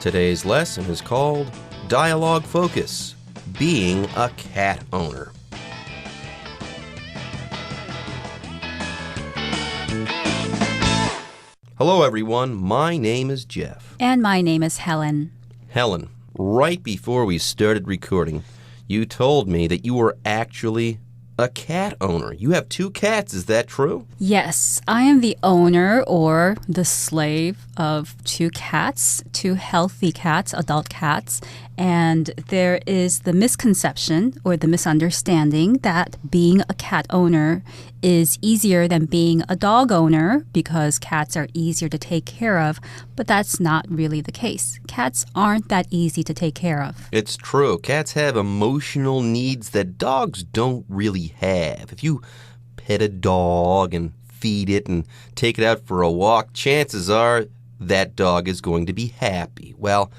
Today's lesson is called Dialogue Focus, Being a Cat Owner. Hello, everyone. My name is Jeff. And my name is Helen. Helen, right before we started recording, you told me that you were actually a cat owner. You have 2 cats, is that true? Yes, I am the owner or the slave of 2 cats, 2 healthy cats, adult cats. And there is the misconception or the misunderstanding that being a cat owner is easier than being a dog owner because cats are easier to take care of, but that's not really the case. Cats aren't that easy to take care of. It's true. Cats have emotional needs that dogs don't really have. If you pet a dog and feed it and take it out for a walk, chances are that dog is going to be happy. Well,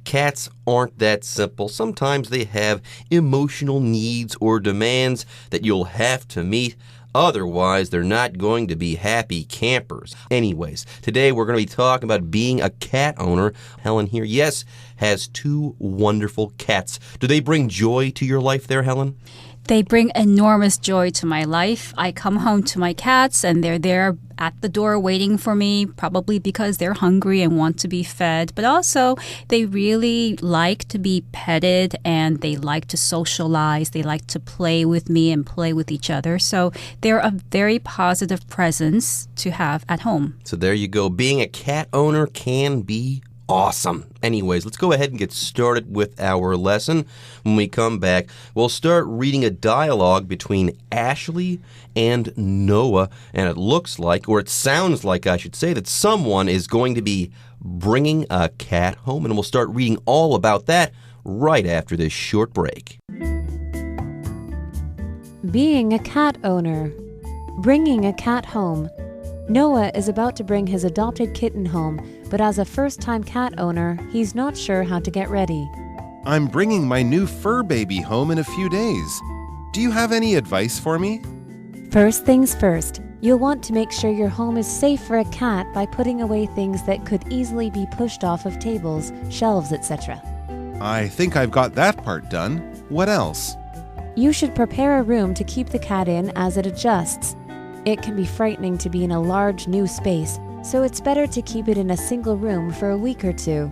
cats aren't that simple. Sometimes they have emotional needs or demands that you'll have to meet. Otherwise, they're not going to be happy campers. Anyways, today we're going to be talking about being a cat owner. Helen here, yes, has 2 wonderful cats. Do they bring joy to your life there, Helen? They bring enormous joy to my life. I come home to my cats and they're there at the door waiting for me, probably because they're hungry and want to be fed. But also, they really like to be petted and they like to socialize. They like to play with me and play with each other. So they're a very positive presence to have at home. So there you go. Being a cat owner can be awesome. Anyways, let's go ahead and get started with our lesson. When we come back, we'll start reading a dialogue between Ashley and Noah, and it looks like, or it sounds like, I should say, that someone is going to be bringing a cat home, and we'll start reading all about that right after this short break. Being a cat owner. Bringing a cat home. Noah is about to bring his adopted kitten home, but as a first-time cat owner, he's not sure how to get ready. I'm bringing my new fur baby home in a few days. Do you have any advice for me? First things first, you'll want to make sure your home is safe for a cat by putting away things that could easily be pushed off of tables, shelves, etc. I think I've got that part done. What else? You should prepare a room to keep the cat in as it adjusts. It can be frightening to be in a large new space, so it's better to keep it in a single room for a week or 2.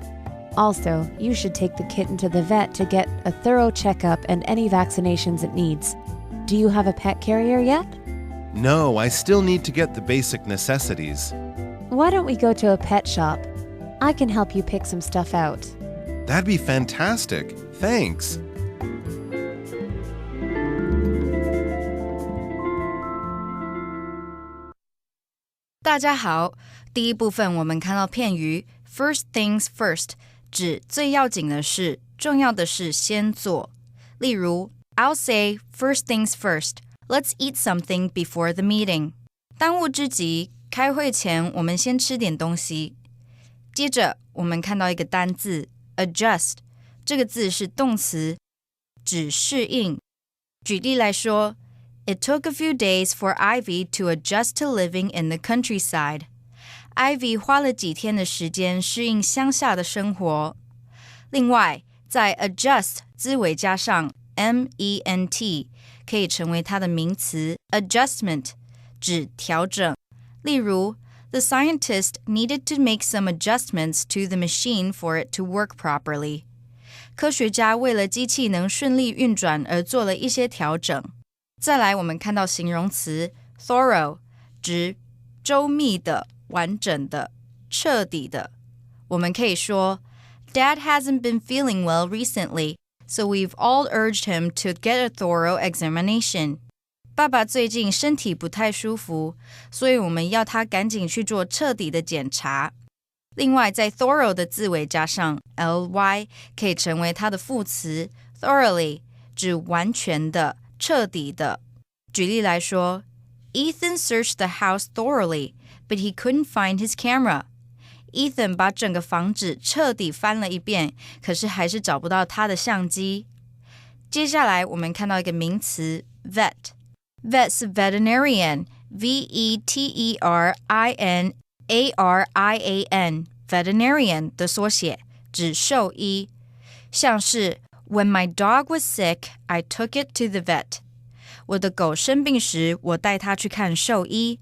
Also, you should take the kitten to the vet to get a thorough checkup and any vaccinations it needs. Do you have a pet carrier yet? No, I still need to get the basic necessities. Why don't we go to a pet shop? I can help you pick some stuff out. That'd be fantastic. Thanks. 大家好，第一部分我们看到片语 First things first 指最要紧的事，重要的事先做。例如 I'll say first things first, let's eat something before the meeting. 当务之急，开会前我们先吃点东西。接着我们看到一个单字 adjust, 这个字是动词，指适应。举例来说It took a few days for Ivy to adjust to living in the countryside. Ivy 花了几天的时间适应乡下的生活。另外，在 adjust 字尾加上 ment 可以成为它的名词 adjustment, 指调整。例如 The scientist needed to make some adjustments to the machine for it to work properly. 科学家为了机器能顺利运转而做了一些调整。再来我们看到形容词 thorough 指周密的、完整的、彻底的。我们可以说 Dad hasn't been feeling well recently, so we've all urged him to get a thorough examination. 爸爸最近身体不太舒服，所以我们要他赶紧去做彻底的检查。另外在 thorough 的字尾加上 ly 可以成为它的副词 thoroughly 指完全的彻底的。举例来说 Ethan searched the house thoroughly, but he couldn't find his camera. Ethan 把整个房子彻底翻了一遍，可是还是找不到他的相机。接下来我们看到一个名词 vet. Vet 是 veterinarian, veterinarian, veterinarian 的缩写指兽医，像是 When my dog was sick, I took it to the vet. 我的狗生病时，我带它去看兽医。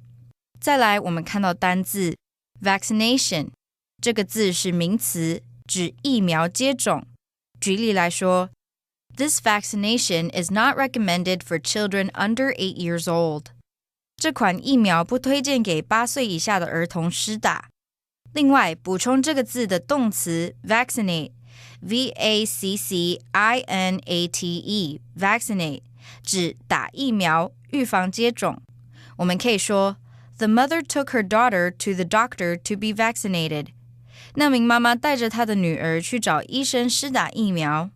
再来，我们看到单字 vaccination， 这个字是名词，指疫苗接种。举例来说 This vaccination is not recommended for children under 8 years old. 这款疫苗不推荐给8岁以下的儿童施打。另外，补充这个字的动词 vaccinate, V-A-C-C-I-N-A-T-E, vaccinate, 指打疫苗，预防接种。我们可以说 The mother took her daughter to the doctor to be vaccinated. 那名妈妈带着她的女儿去找医生施打疫苗。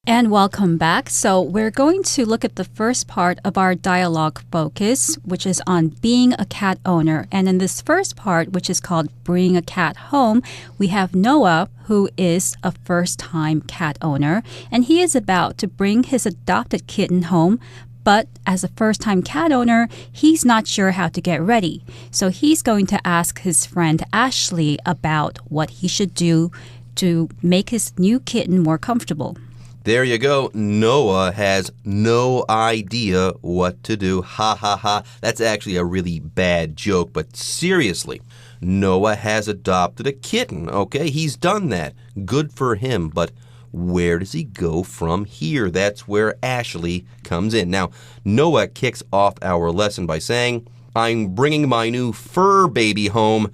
And welcome back. So we're going to look at the first part of our dialogue focus, which is on being a cat owner. And in this first part, which is called Bring a Cat Home, we have Noah, who is a first-time cat owner, and he is about to bring his adopted kitten home. But as a first-time cat owner, he's not sure how to get ready. So he's going to ask his friend Ashley about what he should do to make his new kitten more comfortable. There you go. Noah has no idea what to do. Ha ha ha. That's actually a really bad joke, but seriously, Noah has adopted a kitten, okay? He's done that. Good for him, but where does he go from here? That's where Ashley comes in. Now, Noah kicks off our lesson by saying, I'm bringing my new fur baby home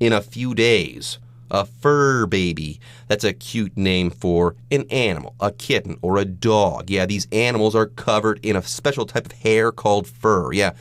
in a few days. A fur baby. That's a cute name for an animal, a kitten, or a dog. Yeah, these animals are covered in a special type of hair called fur. Yeah,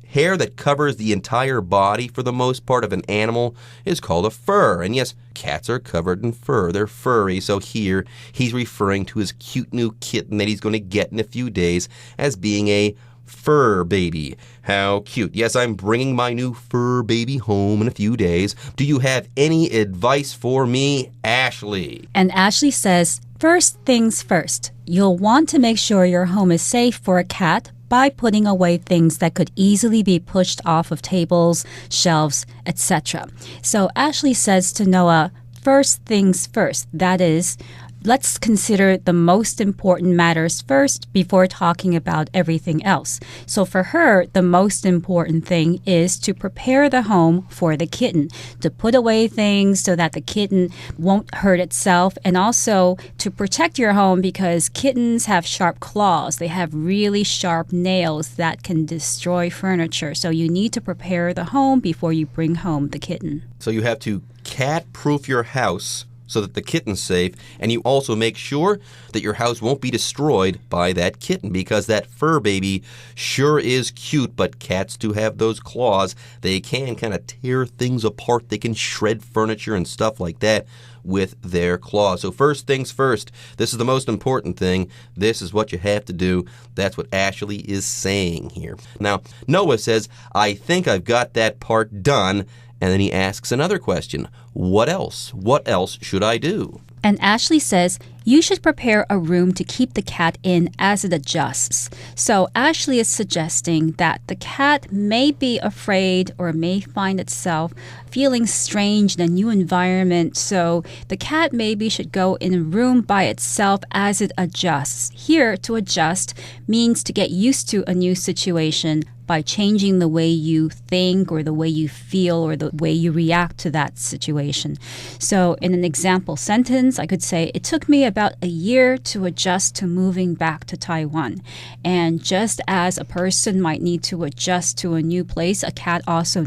hair that covers the entire body for the most part of an animal is called a fur. And yes, cats are covered in fur. They're furry. So here, he's referring to his cute new kitten that he's going to get in a few days as being a fur baby. How cute. Yes, I'm bringing my new fur baby home in a few days. Do you have any advice for me, Ashley? And Ashley says, first things first, you'll want to make sure your home is safe for a cat by putting away things that could easily be pushed off of tables, shelves, etc. So Ashley says to Noah, first things first. That is, let's consider the most important matters first before talking about everything else. So for her, the most important thing is to prepare the home for the kitten, to put away things so that the kitten won't hurt itself, and also to protect your home because kittens have sharp claws. They have really sharp nails that can destroy furniture. So you need to prepare the home before you bring home the kitten. So you have to cat-proof your house so that the kitten's safe, and you also make sure that your house won't be destroyed by that kitten because that fur baby sure is cute, but cats do have those claws. They can kind of tear things apart. They can shred furniture and stuff like that with their claws. So first things first, this is the most important thing. This is what you have to do. That's what Ashley is saying here. Now, Noah says, I think I've got that part done. And then he asks another question. What else? What else should I do? And Ashley says, you should prepare a room to keep the cat in as it adjusts. So Ashley is suggesting that the cat may be afraid or may find itself feeling strange in a new environment. So the cat maybe should go in a room by itself as it adjusts. Here, to adjust means to get used to a new situation by changing the way you think or the way you feel or the way you react to that situation. So in an example sentence, I could say, it took me about a year to adjust to moving back to Taiwan. And just as a person might need to adjust to a new place, a cat also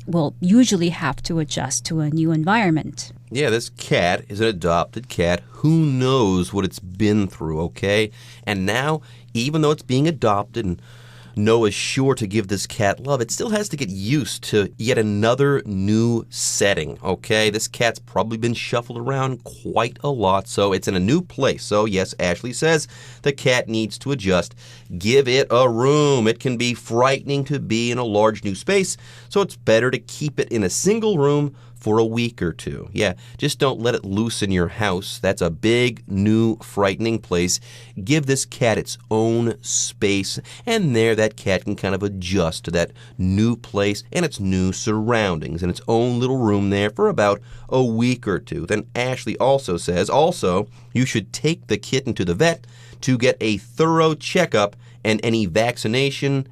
will usually have to adjust to a new environment. Yeah, this cat is an adopted cat. Who knows what it's been through, okay? And now, even though it's being adopted and Noah's sure to give this cat love, it still has to get used to yet another new setting, okay? This cat's probably been shuffled around quite a lot, so it's in a new place. So yes, Ashley says the cat needs to adjust. Give it a room. It can be frightening to be in a large new space, so it's better to keep it in a single room for a week or two. Yeah, just don't let it loose in your house. That's a big, new, frightening place. Give this cat its own space, and there that cat can kind of adjust to that new place and its new surroundings and its own little room there for about a week or two. Then Ashley also says, you should take the kitten to the vet to get a thorough checkup and any vaccinations,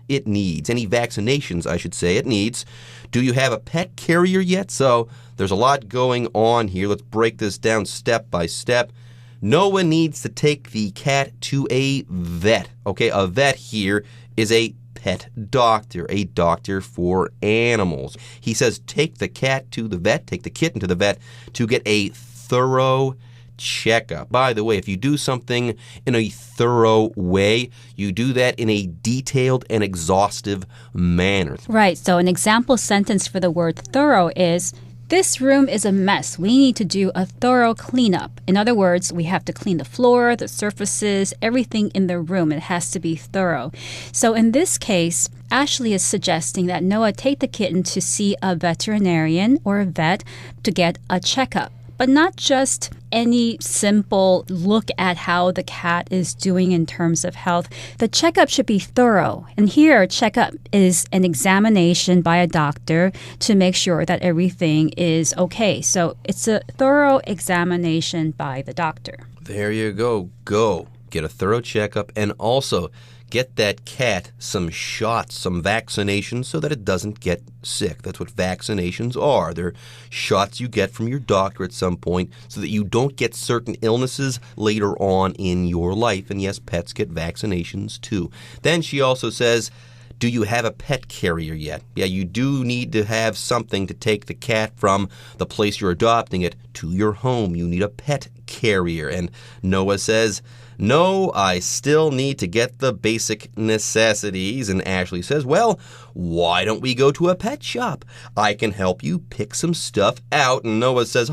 I should say, it needs. Do you have a pet carrier yet? So there's a lot going on here. Let's break this down step by step. Noah needs to take the cat to a vet. Okay, a vet here is a pet doctor, a doctor for animals. He says take the cat to the vet, take the kitten to the vet to get a thorough checkup. By the way, if you do something in a thorough way, you do that in a detailed and exhaustive manner. Right. So an example sentence for the word thorough is, this room is a mess. We need to do a thorough cleanup. In other words, we have to clean the floor, the surfaces, everything in the room. It has to be thorough. So in this case, Ashley is suggesting that Noah take the kitten to see a veterinarian or a vet to get a checkup. But not just any simple look at how the cat is doing in terms of health. The checkup should be thorough. And here, checkup is an examination by a doctor to make sure that everything is okay. So it's a thorough examination by the doctor. There you go. Go. Get a thorough checkup and also get that cat some shots, some vaccinations so that it doesn't get sick. That's what vaccinations are. They're shots you get from your doctor at some point so that you don't get certain illnesses later on in your life. And yes, pets get vaccinations too. Then she also says, do you have a pet carrier yet? Yeah, you do need to have something to take the cat from the place you're adopting it to your home. You need a pet carrier. And Noah says, no, I still need to get the basic necessities. And Ashley says, well, why don't we go to a pet shop? I can help you pick some stuff out. And Noah says,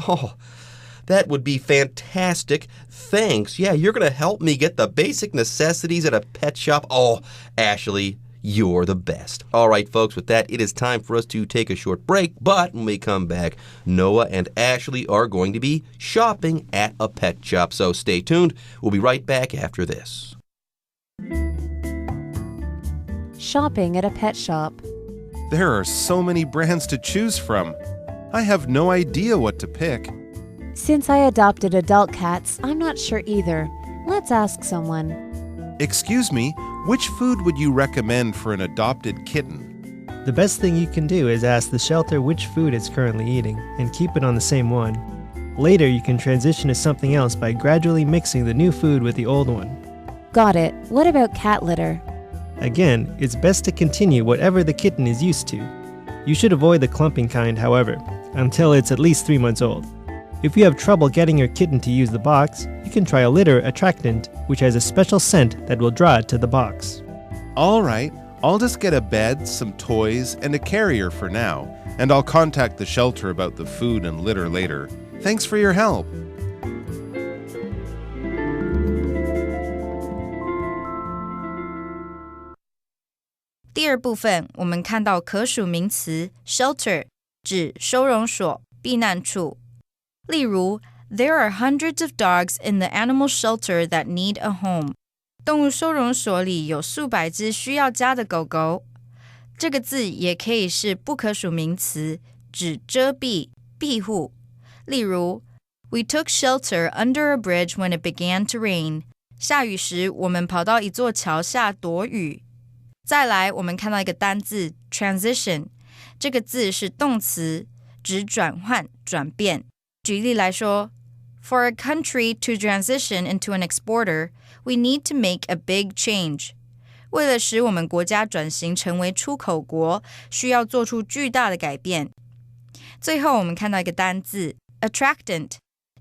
that would be fantastic. Thanks. Yeah, you're going to help me get the basic necessities at a pet shop. Oh, Ashley, you're the best. All right, folks, with that, it is time for us to take a short break. But when we come back, Noah and Ashley are going to be shopping at a pet shop. So stay tuned. We'll be right back after this. Shopping at a pet shop. There are so many brands to choose from. I have no idea what to pick. Since I adopted adult cats, I'm not sure either. Let's ask someone. Excuse me, which food would you recommend for an adopted kitten? The best thing you can do is ask the shelter which food it's currently eating and keep it on the same one. Later, you can transition to something else by gradually mixing the new food with the old one. Got it. What about cat litter? Again, it's best to continue whatever the kitten is used to. You should avoid the clumping kind, however, until it's at least 3 months old. If you have trouble getting your kitten to use the box, you can try a litter attractant, which has a special scent that will draw it to the box. All right, I'll just get a bed, some toys, and a carrier for now, and I'll contact the shelter about the food and litter later. Thanks for your help. "第二部分，我们看到可数名词 shelter 指收容所、避难处。例如 There are hundreds of dogs in the animal shelter that need a home. 动物收容所里有数百只需要家的狗狗。这个字也可以是不可数名词，指遮蔽、庇护。例如 We took shelter under a bridge when it began to rain. 下雨时，我们跑到一座桥下躲雨。再来，我们看到一个单字 transition， 这个字是动词，指转换、转变。举例来说 For a country to transition into an exporter, we need to make a big change. 为了使我们国家转型成为出口国，需要做出巨大的改变。最后我们看到一个单字 attractant，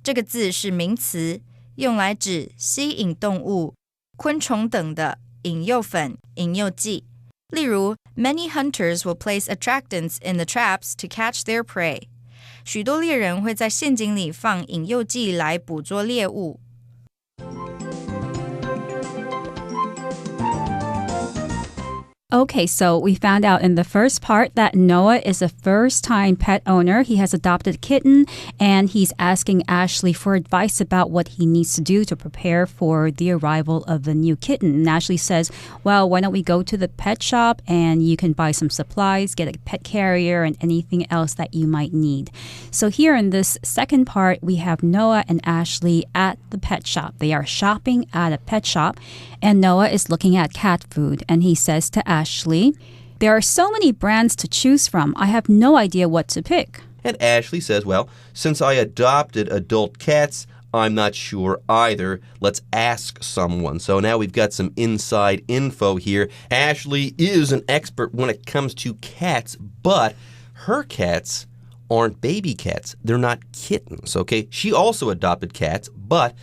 这个字是名词，用来指吸引动物、昆虫等的引诱粉、引诱剂。例如 Many hunters will place attractants in the traps to catch their prey. 许多猎人会在陷阱里放引诱剂来捕捉猎物。Okay, so we found out in the first part that Noah is a first-time pet owner. He has adopted a kitten, and he's asking Ashley for advice about what he needs to do to prepare for the arrival of the new kitten. And Ashley says, well, why don't we go to the pet shop and you can buy some supplies, get a pet carrier, and anything else that you might need. So here in this second part, we have Noah and Ashley at the pet shop. They are shopping at a pet shop, and Noah is looking at cat food, and he says to Ashley, there are so many brands to choose from. I have no idea what to pick. And Ashley says, well, since I adopted adult cats, I'm not sure either. Let's ask someone. So now we've got some inside info here. Ashley is an expert when it comes to cats, but her cats aren't baby cats. They're not kittens, okay? She also adopted cats, but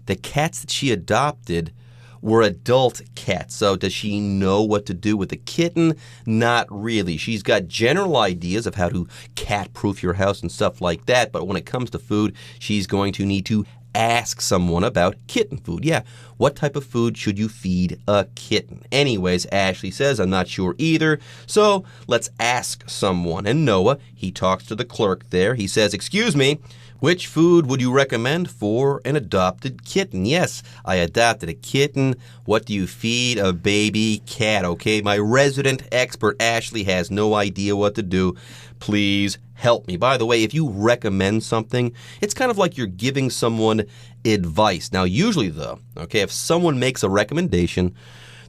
the cats that she adopted were adult cats. So does she know what to do with the kitten? Not really. She's got general ideas of how to cat-proof your house and stuff like that, but when it comes to food, she's going to need to ask someone about kitten food. Yeah, what type of food should you feed a kitten? Anyways, Ashley says, I'm not sure either, so let's ask someone. And Noah, he talks to the clerk there. He says, excuse me, which food would you recommend for an adopted kitten? Yes, I adopted a kitten. What do you feed a baby cat? Okay, my resident expert, Ashley, has no idea what to do. Please help me. By the way, if you recommend something, it's kind of like you're giving someone advice. Now, usually though, okay, if someone makes a recommendation,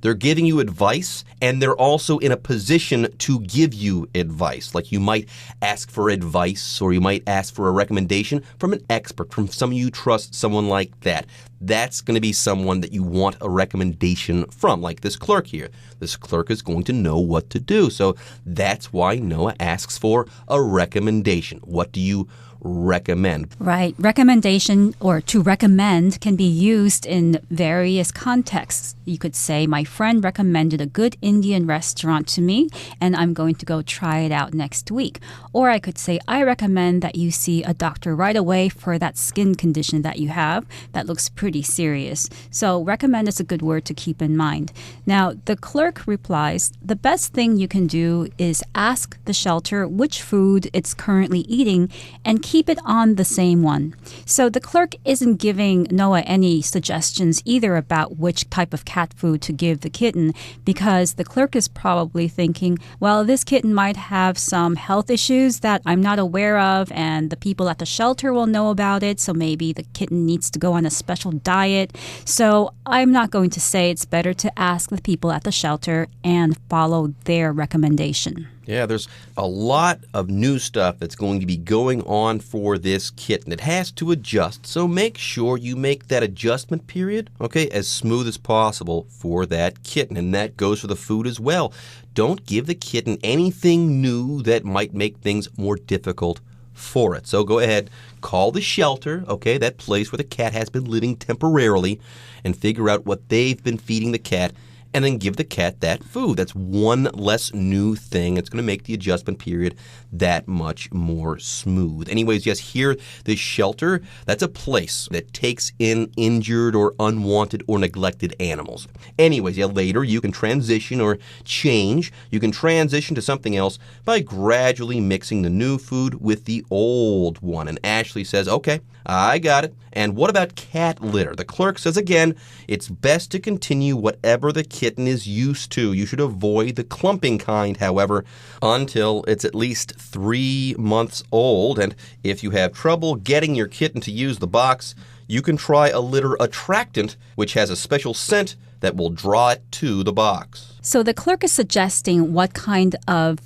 they're giving you advice, and they're also in a position to give you advice. Like you might ask for advice, or you might ask for a recommendation from an expert, from someone you trust, someone like that. That's going to be someone that you want a recommendation from, like this clerk here. This clerk is going to know what to do. So that's why Noah asks for a recommendation. What do you recommend? Right. Recommendation or to recommend can be used in various contexts. You could say, my friend recommended a good Indian restaurant to me, and I'm going to go try it out next week. Or I could say, I recommend that you see a doctor right away for that skin condition that you have that looks pretty serious. So recommend is a good word to keep in mind. Now, the clerk replies, the best thing you can do is ask the shelter which food it's currently eating and keep it on the same one. So the clerk isn't giving Noah any suggestions either about which type of cat food to give the kitten, because the clerk is probably thinking, well, this kitten might have some health issues that I'm not aware of, and the people at the shelter will know about it, so maybe the kitten needs to go on a special diet. So I'm not going to say it's better to ask the people at the shelter and follow their recommendation. Yeah, there's a lot of new stuff that's going to be going on for this kitten. It has to adjust, so make sure you make that adjustment period, okay, as smooth as possible for that kitten. And that goes for the food as well. Don't give the kitten anything new that might make things more difficult for it. So go ahead, call the shelter, okay, that place where the cat has been living temporarily, and figure out what they've been feeding the cat, and then give the cat that food. That's one less new thing. It's going to make the adjustment period that much more smooth. Anyways, yes, here, this shelter, that's a place that takes in injured or unwanted or neglected animals. Anyways, yeah, later you can transition or change. You can transition to something else by gradually mixing the new food with the old one. And Ashley says, okay, I got it. And what about cat litter? The clerk says again, it's best to continue whatever the kitten is used to. You should avoid the clumping kind, however, until it's at least 3 months old. And if you have trouble getting your kitten to use the box, you can try a litter attractant, which has a special scent that will draw it to the box. So the clerk is suggesting what kind of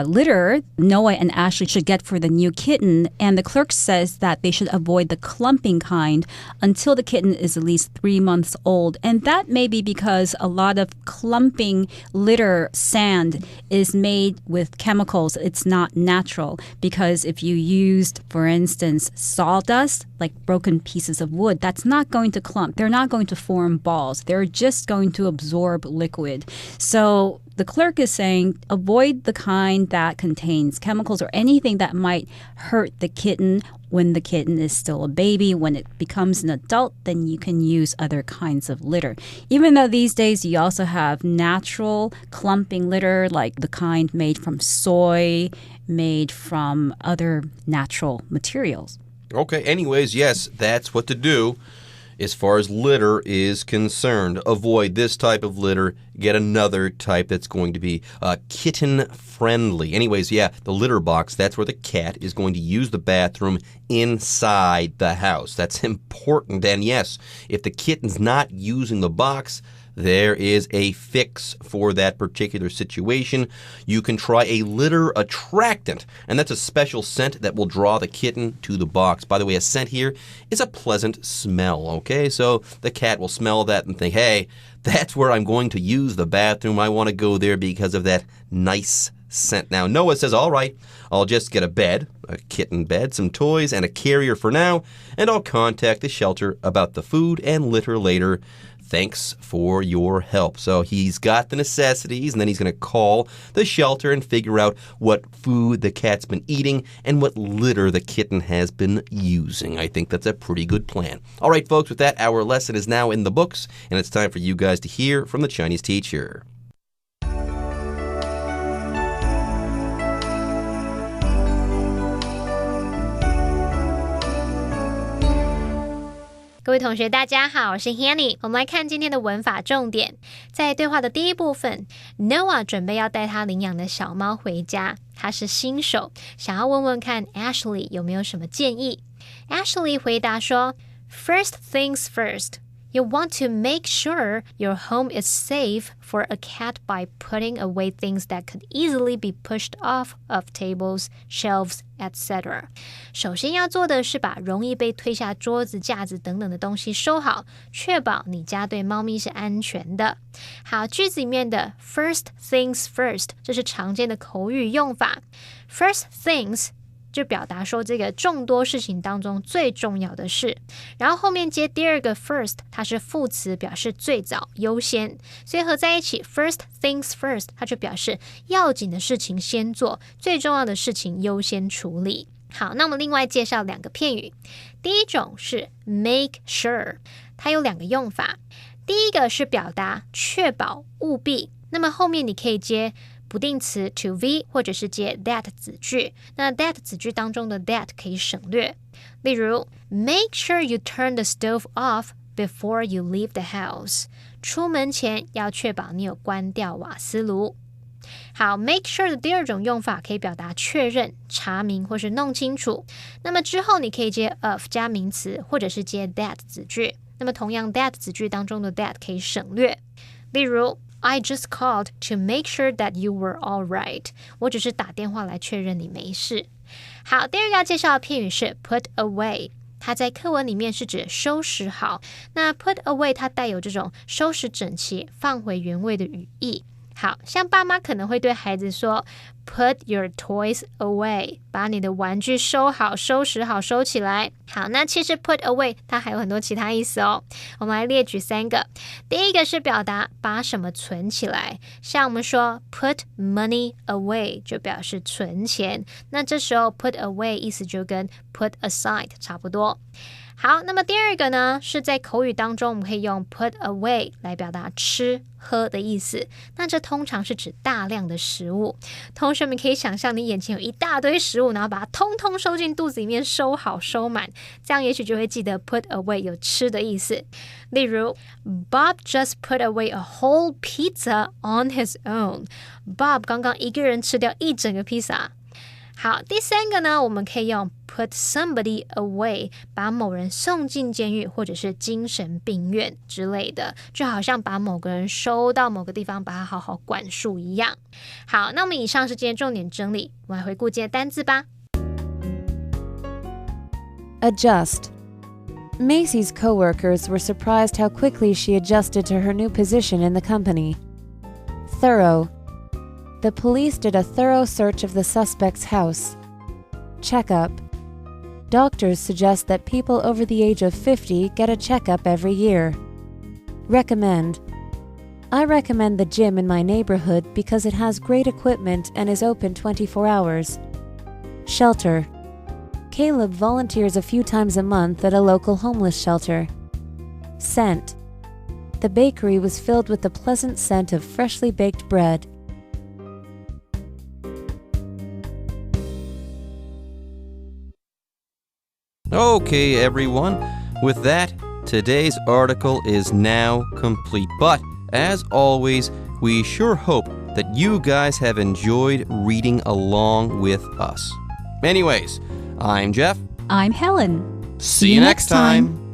litter Noah and Ashley should get for the new kitten, and the clerk says that they should avoid the clumping kind until the kitten is at least 3 months old. And that may be because a lot of clumping litter sand is made with chemicals. It's not natural, because if you used, for instance, sawdust, like broken pieces of wood, that's not going to clump. They're not going to form balls. They're just going to absorb liquid. So the clerk is saying avoid the kind that contains chemicals or anything that might hurt the kitten when the kitten is still a baby. When it becomes an adult, then you can use other kinds of litter. Even though these days you also have natural clumping litter, like the kind made from soy, made from other natural materials. Okay, anyways, yes, that's what to do as far as litter is concerned. Avoid this type of litter. Get another type that's going to be kitten-friendly. Anyways, yeah, the litter box, that's where the cat is going to use the bathroom inside the house. That's important. And yes, if the kitten's not using the box, there is a fix for that particular situation. You can try a litter attractant, and that's a special scent that will draw the kitten to the box. By the way, a scent here is a pleasant smell, okay? So the cat will smell that and think, hey, that's where I'm going to use the bathroom. I want to go there because of that nice scent. Now, Noah says, all right, I'll just get a bed, a kitten bed, some toys, and a carrier for now, and I'll contact the shelter about the food and litter later. Thanks for your help. So he's got the necessities, and then he's going to call the shelter and figure out what food the cat's been eating and what litter the kitten has been using. I think that's a pretty good plan. All right, folks, with that, our lesson is now in the books, and it's time for you guys to hear from the Chinese teacher. 各位同学大家好，我是 Hanny。 我们来看今天的文法重点。在对话的第一部分， Noah 准备要带他领养的小猫回家，他是新手，想要问问看 Ashley 有没有什么建议。 Ashley 回答说， First things first, you want to make sure your home is safe for a cat by putting away things that could easily be pushed off of tables, shelves, etc. 首先要做的是把容易被推下桌子、架子等等的东西收好，确保你家对猫咪是安全的。好，句子里面的 first things first 这是常见的口语用法。 First things就表达说这个众多事情当中最重要的事，然后后面接第二个 first， 它是副词，表示最早优先，所以合在一起 first things first， 它就表示要紧的事情先做，最重要的事情优先处理。好，那我们另外介绍两个片语，第一种是 make sure， 它有两个用法，第一个是表达确保务必，那么后面你可以接不定词 to V 或者是接 that 子句，那 that 子句当中的 that 可以省略，例如 Make sure you turn the stove off before you leave the house， 出门前要确保你有关掉瓦斯炉。好， make sure 的第二种用法可以表达确认、查明或是弄清楚，那么之后你可以接 of 加名词或者是接 that 子句，那么同样 that 子句当中的 that 可以省略，例如I just called to make sure that you were all right. 我只是打电话来确认你没事。好，第二个要介绍的片语是 put away。它在课文里面是指收拾好。那 put away 它带有这种收拾整齐、放回原位的语义。好，像爸妈可能会对孩子说 Put your toys away， 把你的玩具收好、收拾好、收起来。好，那其实 put away 它还有很多其他意思哦。我们来列举三个。第一个是表达把什么存起来，像我们说 put money away 就表示存钱，那这时候 put away 意思就跟 put aside 差不多。好，那么第二个呢，是在口语当中我们可以用 put away 来表达吃喝的意思，那这通常是指大量的食物。同学们可以想象你眼前有一大堆食物，然后把它通通收进肚子里面，收好收满，这样也许就会记得 put away 有吃的意思。例如 Bob just put away a whole pizza on his own。 Bob 刚刚一个人吃掉一整个披萨。好，第三个呢，我们可以用 put somebody away， 把某人送进监狱或者是精神病院之类的，就好像把某个人收到某个地方，把他好好管束一样。好，那我们以上是今天重点整理，我们来回顾今天单字吧。Adjust. Macy's coworkers were surprised how quickly she adjusted to her new position in the company. Thorough.The police did a thorough search of the suspect's house. Checkup. Doctors suggest that people over the age of 50 get a checkup every year. Recommend. I recommend the gym in my neighborhood because it has great equipment and is open 24 hours. Shelter. Caleb volunteers a few times a month at a local homeless shelter. Scent. The bakery was filled with the pleasant scent of freshly baked bread. Okay, everyone. With that, today's article is now complete. But, as always, we sure hope that you guys have enjoyed reading along with us. Anyways, I'm Jeff. I'm Helen. See you next time.